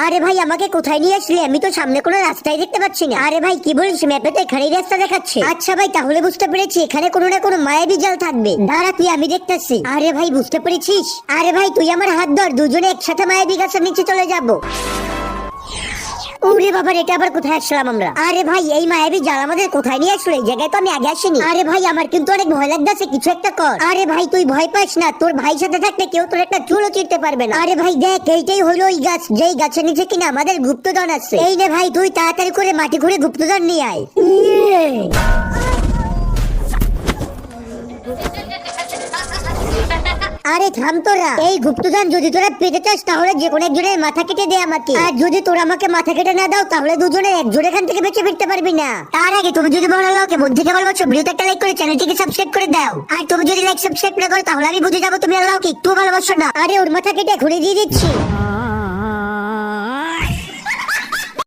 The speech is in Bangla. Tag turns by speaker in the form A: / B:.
A: আরে ভাই আমাকে কোথায় নিয়ে আসলি? আমি তো সামনে কোনো রাস্তায় দেখতে পাচ্ছি না। আরে ভাই কি বলিস, ম্যাপে তো এখানেই রাস্তা দেখাচ্ছে। আচ্ছা ভাই তাহলে বুঝতে পেরেছি এখানে কোনো না কোনো মায়াবী জাল থাকবে। দাঁড়া তুই, আমি দেখতেছি। আরে ভাই বুঝতে পেরেছিস? আরে ভাই তুই আমার হাত ধর, দুজনে একসাথে মায়াবী গাছের নিচে চলে যাবো। ওরে বাবা, এটা আবার কোথায় আসলাম আমরা? আরে ভাই এই মায়াবী জাল আমাদের কোথায় নিয়ে আসলো? এই জায়গায় তো আমি আগে আসিনি। আরে ভাই আমার কিন্তু অনেক ভয় লাগতেছে, কিছু একটা কর। আরে ভাই তুই ভয় পাস না, তোর ভাই সাথে থাকলে কেউ তোর একটা চুলও চিরতে পারবে না। আরে ভাই দেখ, এইটাই হলো ওই গাছ, যেই গাছের নিচে কিনা আমাদের গুপ্তধন আছে। এই নে ভাই, তুই তাড়াতাড়ি করে মাটি ঘুরে গুপ্তধন নিয়ে আয়। আরে থাম তোরা, এই গুপ্তধন যদি তোরা পেতে চাস তাহলে যে কোনো একজনের মাথা কেটে দে আমাকে, আর যদি তোরা আমাকে মাথা কেটে না দাও তাহলে দুজনের একজন এখান থেকে বেঁচে ফিরতে পারবি না। তার আগে তুমি যদি ভালো লাগে মন থেকে ভালোবাসো, ভিডিওতে একটা লাইক করে চ্যানেলটিকে সাবস্ক্রাইব করে দাও। আর তুমি যদি লাইক সাবস্ক্রাইব না করো তাহলে আমি বুঝে যাবো তুমি আল্লাহকে একটু ভালোবাসো না। আরে ওর মাথা কেটে ঘুরে দিয়ে দিচ্ছি।